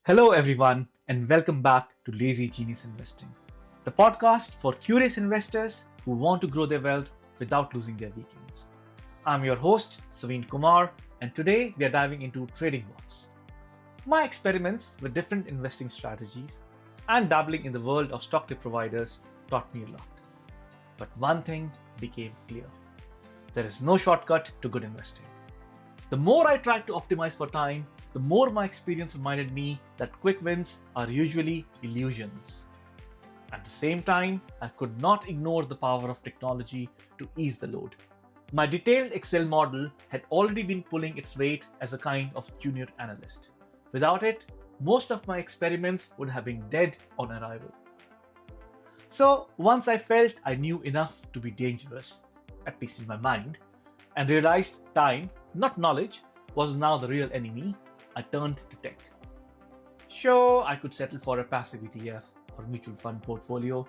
Hello, everyone, and welcome back to Lazy Genius Investing, the podcast for curious investors who want to grow their wealth without losing their weekends. I'm your host, Saveen Kumar, and today we are diving into trading bots. My experiments with different investing strategies and dabbling in the world of stock tip providers taught me a lot. But one thing became clear: there is no shortcut to good investing. The more I tried to optimize for time, the more my experience reminded me that quick wins are usually illusions. At the same time, I could not ignore the power of technology to ease the load. My detailed Excel model had already been pulling its weight as a kind of junior analyst. Without it, most of my experiments would have been dead on arrival. So once I felt I knew enough to be dangerous, at least in my mind, and realized time, not knowledge, was now the real enemy, I turned to tech. Sure, I could settle for a passive ETF or mutual fund portfolio,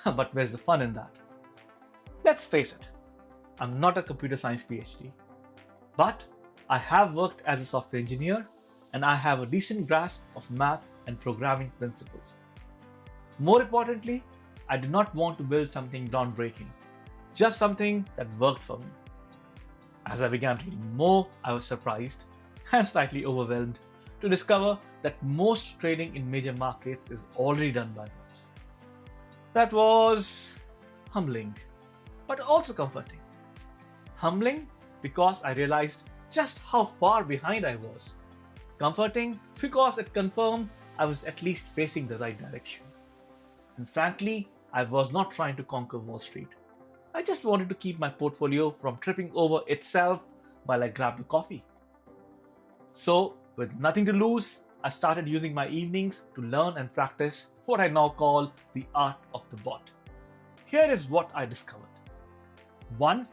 but where's the fun in that? Let's face it, I'm not a computer science PhD, but I have worked as a software engineer and I have a decent grasp of math and programming principles. More importantly, I did not want to build something groundbreaking, just something that worked for me. As I began reading more, I was surprised and slightly overwhelmed to discover that most trading in major markets is already done by bots. That was humbling, but also comforting. Humbling because I realized just how far behind I was. Comforting because it confirmed I was at least facing the right direction. And frankly, I was not trying to conquer Wall Street. I just wanted to keep my portfolio from tripping over itself while I grabbed a coffee. So, with nothing to lose, I started using my evenings to learn and practice what I now call the art of the bot. Here is what I discovered. 1.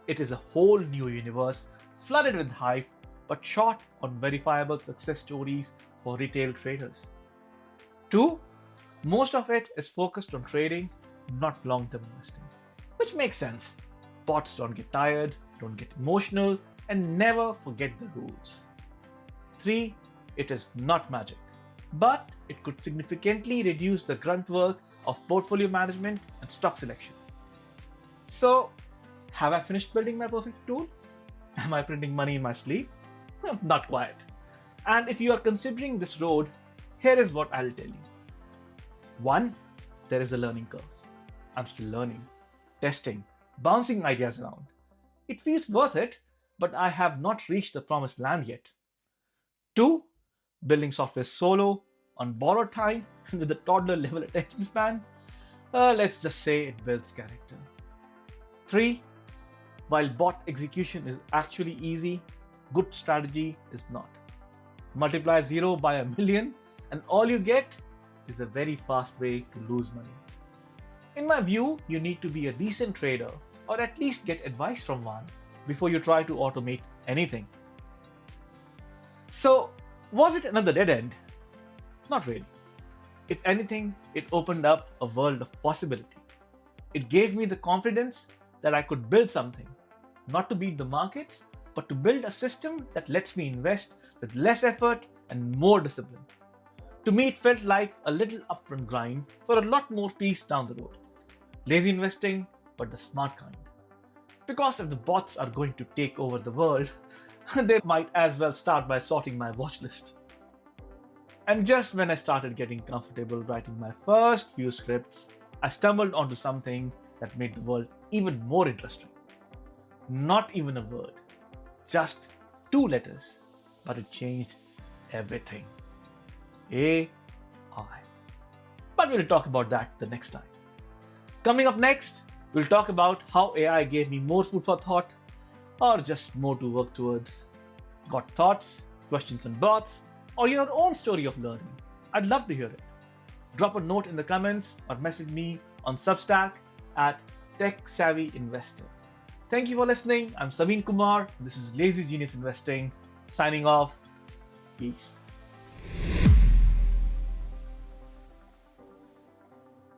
It is a whole new universe flooded with hype but short on verifiable success stories for retail traders. 2. Most of it is focused on trading, not long-term investing. Which makes sense. Bots don't get tired, don't get emotional, and never forget the rules. 3. It is not magic, but it could significantly reduce the grunt work of portfolio management and stock selection. So, have I finished building my perfect tool? Am I printing money in my sleep? Not quite. And if you are considering this road, here is what I'll tell you. 1. There is a learning curve. I'm still learning, testing, bouncing ideas around. It feels worth it, but I have not reached the promised land yet. 2. Building software solo, on borrowed time, and with a toddler level attention span. Let's just say it builds character. 3. While bot execution is actually easy, good strategy is not. Multiply 0 by a million, and all you get is a very fast way to lose money. In my view, you need to be a decent trader, or at least get advice from one, before you try to automate anything. So, was it another dead end? Not really. If anything, it opened up a world of possibility. It gave me the confidence that I could build something, not to beat the markets, but to build a system that lets me invest with less effort and more discipline. To me, it felt like a little upfront grind for a lot more peace down the road. Lazy investing, but the smart kind. Because if the bots are going to take over the world, they might as well start by sorting my watch list. And just when I started getting comfortable writing my first few scripts, I stumbled onto something that made the world even more interesting. Not even a word, just 2 letters, but it changed everything. AI. But we'll talk about that the next time. Coming up next, we'll talk about how AI gave me more food for thought, or just more to work towards. Got thoughts, questions on bots, or your own story of learning? I'd love to hear it. Drop a note in the comments or message me on Substack at Tech Savvy Investor. Thank you for listening. I'm Saveen Kumar. This is Lazy Genius Investing. Signing off. Peace.